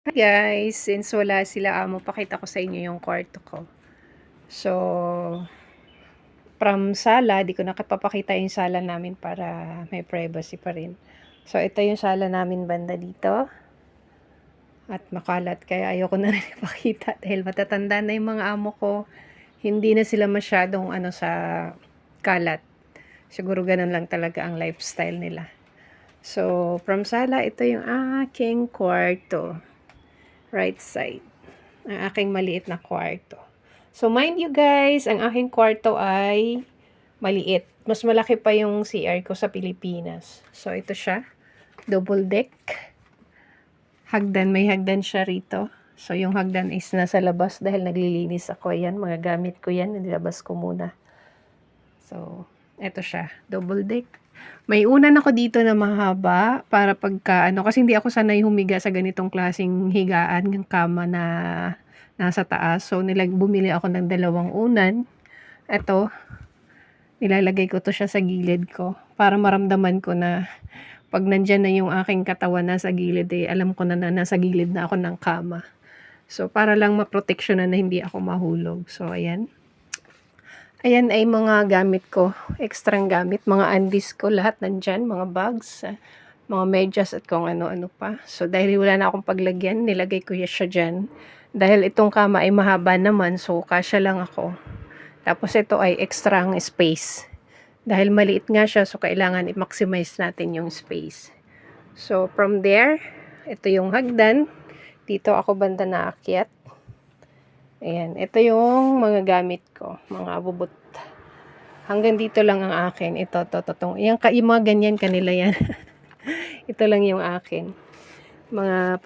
Hi guys, since wala sila amo, pakita ko sa inyo yung kwarto ko. So, from sala, di ko nakapapakita yung sala namin para may privacy pa rin. So, ito yung sala namin banda dito. At makalat, kaya ayoko na rin ipakita dahil matatanda na yung mga amo ko. Hindi na sila masyadong sa kalat. Siguro ganun lang talaga ang lifestyle nila. So, from sala, ito yung aking kwarto. Right side. Ang aking maliit na kwarto. So, mind you guys, ang aking kwarto ay maliit. Mas malaki pa yung CR ko sa Pilipinas. So, ito siya. Double deck. Hagdan. May hagdan siya rito. So, yung hagdan is nasa labas dahil naglilinis ako. Yan, mga gamit ko yan. Nilabas ko muna. So, ito siya. Double deck. May unan ako dito na mahaba para pagka kasi hindi ako sanay humiga sa ganitong klaseng higaan ng kama na nasa taas. So, bumili ako ng dalawang unan. Ito, nilalagay ko to siya sa gilid ko para maramdaman ko na pag nandyan na yung aking katawan nasa gilid, alam ko na nasa gilid na ako ng kama. So, para lang maproteksyonan na hindi ako mahulog. So, ayan. Ayan ay mga gamit ko, ekstrang gamit, mga undies ko, lahat nandyan, mga bags, mga medyas at kung ano-ano pa. So, dahil wala na akong paglagyan, nilagay ko siya dyan. Dahil itong kama ay mahaba naman, so kasya lang ako. Tapos ito ay extra ang space. Dahil maliit nga siya, so kailangan i-maximize natin yung space. So, from there, ito yung hagdan. Dito ako banda naakyat. Ayan, ito yung mga gamit ko, mga abubot. Hanggang dito lang ang akin. Ito. Yung mga ganyan kanila yan. Ito lang yung akin. Mga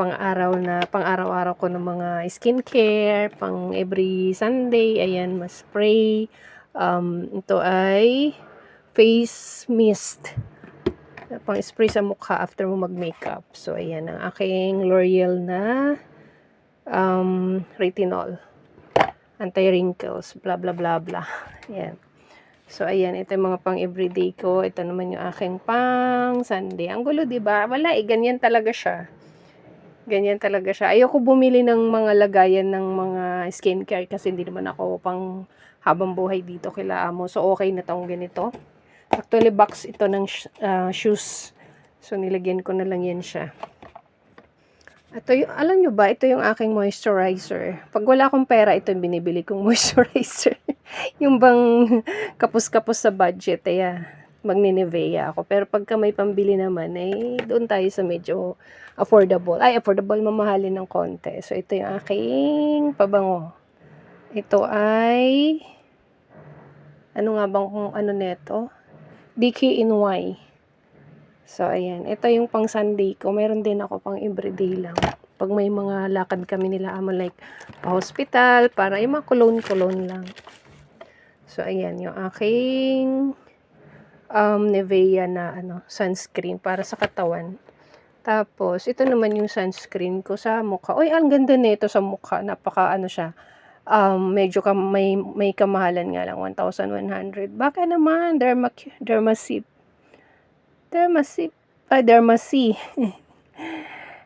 pang-araw-araw ko ng mga skincare, pang every Sunday. Ayan, mas spray. Ito ay face mist. Pang spray sa mukha after mo mag-makeup. So, ayan ang aking L'Oreal na retinol. Anti-wrinkles, blah blah blah blah. Ayan. So, ayan, ito yung mga pang everyday ko. Ito naman yung aking pang Sunday. Ang gulo, diba? Wala, ganyan talaga siya. Ganyan talaga siya. Ayoko bumili ng mga lagayan ng mga skincare kasi hindi naman ako pang habang buhay dito kila amo. So, okay na tong ganito. Actually, box ito ng shoes. So, nilagyan ko na lang yan siya. Ito yung, alam nyo ba, ito yung aking moisturizer. Pag wala akong pera, ito yung binibili kong moisturizer. Yung bang kapos-kapos sa budget, magni-Nivea ako. Pero pagka may pambili naman, doon tayo sa medyo affordable. Ay, affordable, mamahalin ng konti. So, ito yung aking pabango. Ito ay, ano nga bang kung ano neto? DKNY. So, ayan. Ito yung pang Sunday ko. Meron din ako pang everyday lang. Pag may mga lakad kami nila amo like hospital, para yung mga cologne lang. So, ayan. Yung aking Nivea na sunscreen para sa katawan. Tapos, ito naman yung sunscreen ko sa mukha. Uy, ang ganda nito sa mukha. Napaka siya. Medyo may kamahalan nga lang. 1,100. Baka naman. Dermacy.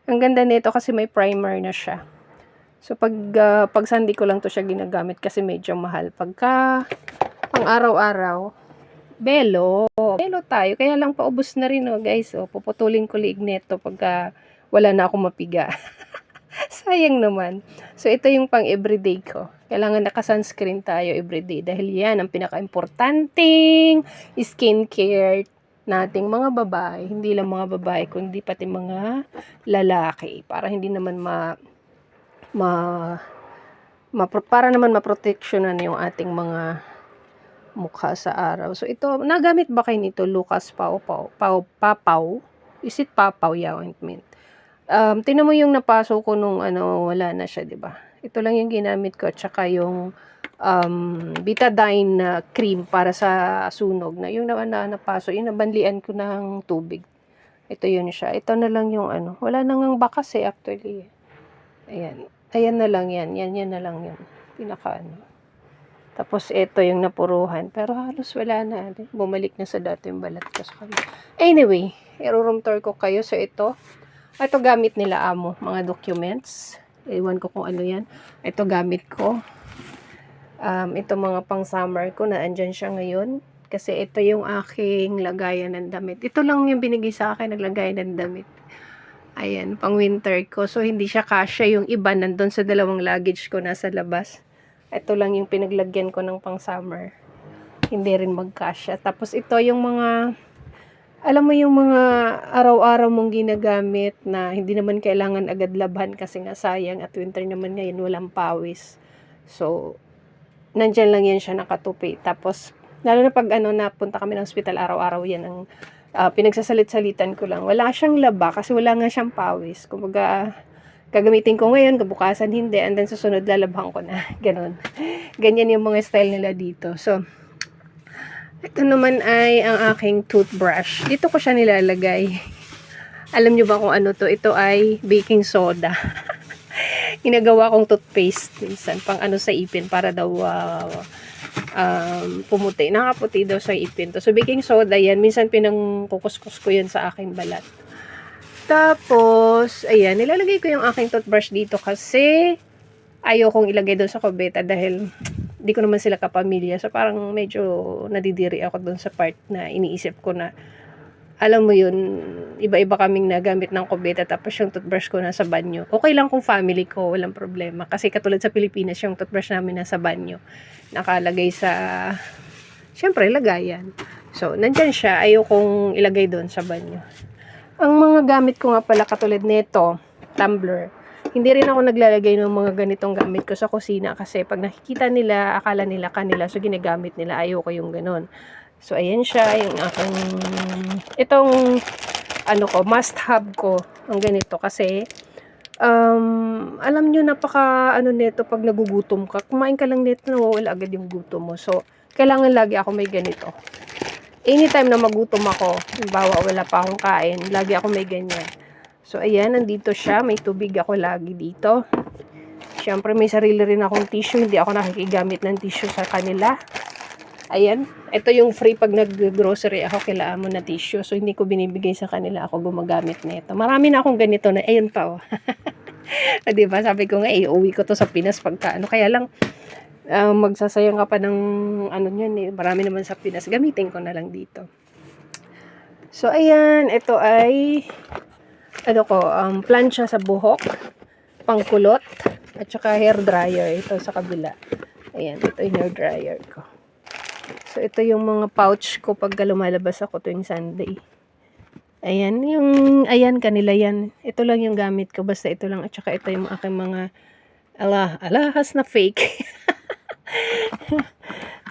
Ang ganda nito kasi may primer na siya. So, pag Sunday ko lang to siya ginagamit kasi medyo mahal. Pagka pang araw-araw, belo tayo. Kaya lang paubos na rin, guys. Puputulin ko liig nito pagka wala na akong mapiga. Sayang naman. So, ito yung pang everyday ko. Kailangan naka-sunscreen tayo everyday dahil yan ang pinaka-importanting skincare nating mga babae. Hindi lang mga babae, kundi pati mga lalaki. Para hindi naman para naman maproteksyonan yung ating mga mukha sa araw. So, ito, nagamit ba kayo nito? Lucas Papaw? Is it Papaw? Yeah, ointment. Tinan mo yung napaso ko nung wala na siya, 'di ba? Ito lang yung ginamit ko, tsaka yung betadine na cream para sa sunog na yung napaso, yung nabanlian ko ng tubig. Ito yun siya. Ito na lang yung wala nang bakas actually. Ayan na lang yan. Yan na lang yan. Pinaka Tapos ito yung napuruhan, pero halos wala na. Bumalik na sa dati yung balat ko sa kanila. Anyway, i-room tour ko kayo. So ito, Ito gamit nila amo, mga documents. Ewan ko kung ano yan. Ito gamit ko. Ito mga pang summer ko na andyan siya ngayon. Kasi ito yung aking lagayan ng damit. Ito lang yung binigay sa akin, naglagayan ng damit. Ayan, pang winter ko. So, hindi siya kasya. Yung iba nandun sa dalawang luggage ko nasa labas. Ito lang yung pinaglagyan ko ng pang summer. Hindi rin magkasya. Tapos ito yung mga, alam mo yung mga araw-araw mong ginagamit na hindi naman kailangan agad labhan kasi nga sayang at winter naman ngayon walang pawis. So, nandyan lang yan siya nakatupi. Tapos, lalo na pag napunta kami ng hospital araw-araw yan ang pinagsasalit-salitan ko lang. Wala siyang laba kasi wala nga siyang pawis. Kumbaga, gagamitin ko ngayon, kabukasan hindi, and then susunod lalabhan ko na. Ganon. Ganyan yung mga style nila dito. So, ito naman ay ang aking toothbrush. Dito ko siya nilalagay. Alam nyo ba kung ano to? Ito ay baking soda. Ginagawa kong toothpaste minsan pang sa ipin para daw pumuti. Nakaputi daw sa ipin to. So, baking soda yan. Minsan pinangkukuskus ko yan sa aking balat. Tapos, ayan, nilalagay ko yung aking toothbrush dito kasi ayaw kong ilagay doon sa kubeta dahil di ko naman sila kapamilya. So, parang medyo nadidiri ako doon sa part na iniisip ko na, alam mo yun, iba-iba kaming nagamit ng kubeta tapos yung toothbrush ko nasa banyo. Okay lang kung family ko, walang problema. Kasi katulad sa Pilipinas, yung toothbrush namin nasa banyo. Nakalagay sa, syempre, lagayan. So, nandyan siya. Ayaw kong ilagay doon sa banyo. Ang mga gamit ko nga pala katulad nito, tumbler. Hindi rin ako naglalagay ng mga ganitong gamit ko sa kusina kasi pag nakikita nila, akala nila kanila, so ginagamit nila, ayaw ko yung ganun. So, ayan siya, yung aking, itong, must have ko, ang ganito kasi, alam nyo, nito, pag nagugutom ka, kumain ka lang nito, nawawala agad yung gutom mo. So, kailangan lagi ako may ganito. Anytime na magutom ako, halimbawa wala pa akong kain, lagi ako may ganyan. So, ayan, nandito siya. May tubig ako lagi dito. Siyempre, may sarili rin akong tissue. Hindi ako nakikigamit ng tissue sa kanila. Ayan. Ito yung free pag nag-grocery ako, kailangan mo na tissue. So, hindi ko binibigay sa kanila. Ako gumagamit nito. Marami na akong ganito na, ayun pa, oh. Diba? Sabi ko nga, uwi ko to sa Pinas pagka, kaya lang, magsasayang ka pa ng, niyan, marami naman sa Pinas. Gamitin ko na lang dito. So, ayan. Ito ay, plancha sa buhok, pangkulot, at saka hair dryer. Ito sa kabila. Ayan, ito yung hair dryer ko. So, ito yung mga pouch ko pagka lumalabas ako tuwing Sunday. Ayan, kanila yan. Ito lang yung gamit ko, basta ito lang. At saka ito yung aking mga alahas na fake.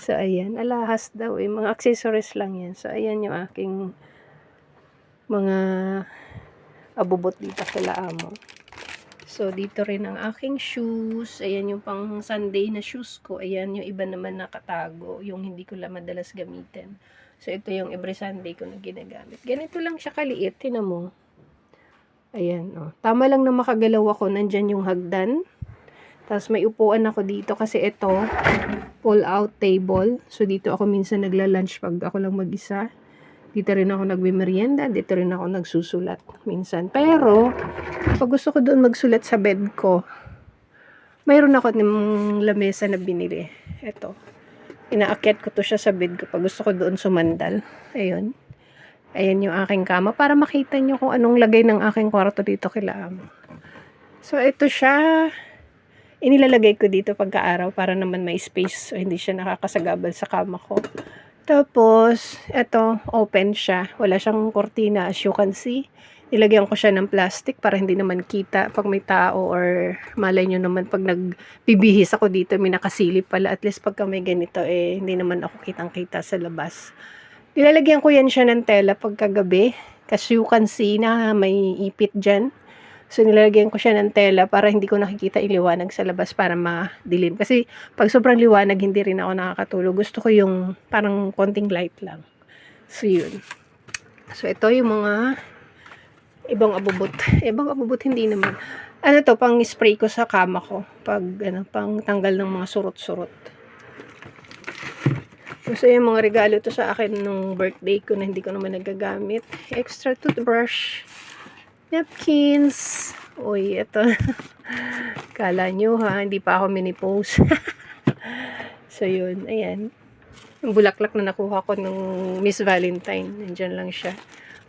So, ayan, alahas daw. Mga accessories lang yan. So, ayan yung aking mga abubot dito kila amo. So, dito rin ang aking shoes. Ayan yung pang Sunday na shoes ko. Ayan yung iba naman nakatago. Yung hindi ko lang madalas gamitin. So, ito yung every Sunday ko na ginagamit. Ganito lang siya kaliit. Tinan mo. Ayan, oh. Tama lang na makagalaw ako. Nandyan yung hagdan. Tapos, may upuan ako dito kasi ito, pull-out table. So, dito ako minsan nagla-lunch pag ako lang mag-isa. Dito rin ako nagme-merienda, dito rin ako nagsusulat minsan. Pero, pag gusto ko doon magsulat sa bed ko, mayroon ako ng lamesa na binili. Ito. Inaakyat ko to siya sa bed ko pag gusto ko doon sumandal. Ayun. Ayan yung aking kama para makita nyo kung anong lagay ng aking kwarto dito kila amo. So, ito siya. Inilalagay ko dito pagka-araw para naman may space so hindi siya nakakasagabal sa kama ko. Tapos, eto, open siya. Wala siyang kortina as you can see. Nilagyan ko siya ng plastic para hindi naman kita pag may tao or malay nyo naman pag nagbibihis ako dito, may nakasilip pala. At least pagka may ganito, hindi naman ako kitang-kita sa labas. Nilalagyan ko yan siya ng tela pagkagabi. Kasi you can see na may ipit dyan. So, nilalagyan ko siya ng tela para hindi ko nakikita yung liwanag sa labas para madilim. Kasi, pag sobrang liwanag, hindi rin ako nakakatulog. Gusto ko yung parang konting light lang. So, yun. So, ito yung mga ibang abubot. Ibang abubot, hindi naman. Pang spray ko sa kama ko. Pag, pang tanggal ng mga surot-surot. So, yung mga regalo to sa akin nung birthday ko na hindi ko naman nagagamit. Extra toothbrush. napkins. Uy, ito. Kala nyo ha, hindi pa ako mini-post. So, yun. Ayan. Yung bulaklak na nakuha ko nung Miss Valentine. Nandyan lang siya.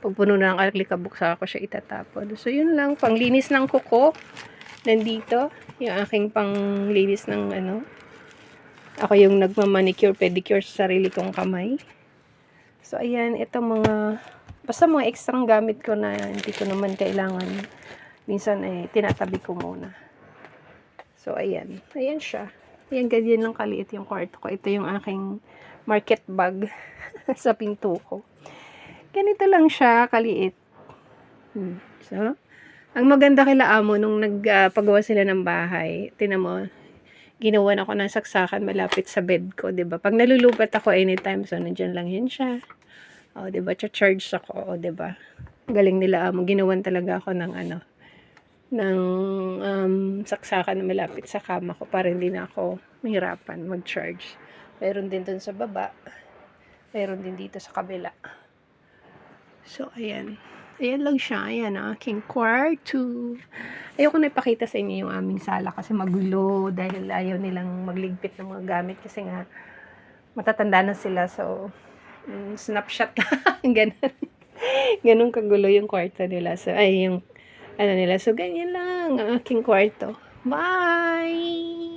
Pag puno na ng alikabok, saka ko siya itatapon. So, yun lang. Panglinis ng kuko. Nandito. Yung aking panglinis ng ano. Ako yung nagmamanicure, pedicure sa sarili kong kamay. So, ayan. Ito mga... Basta mga ekstrang gamit ko na hindi ko naman kailangan. Minsan, tinatabi ko muna. So, ayan. Ayan siya. Ayan, ganyan lang kaliit yung kwarto ko. Ito yung aking market bag sa pinto ko. Ganito lang siya, kaliit. So, ang maganda kila amo nung nagpagawa sila ng bahay, tinan mo, ginawan ako ng saksakan malapit sa bed ko, 'di ba? Pag nalulubat ako anytime, so nandiyan lang yan siya. O, 'di ba? Charge ako, o, 'di ba? Galing nila amo, ginawan talaga ako ng ano, ng saksakan na malapit sa kama ko para hindi na ako mahirapan mag-charge. Meron din dun sa baba. Meron din dito sa kabila. So, ayan. Ayan lang siya. Ayan ang aking kwarto. Ayoko na ipakita sa inyo yung aming sala kasi magulo dahil ayaw nilang magligpit ng mga gamit kasi nga matatanda na sila. So, snapshot lang. Ganun. Ganun kagulo yung kwarto nila. So, ay yung ano nila. So, ganyan lang ang aking kwarto. Bye!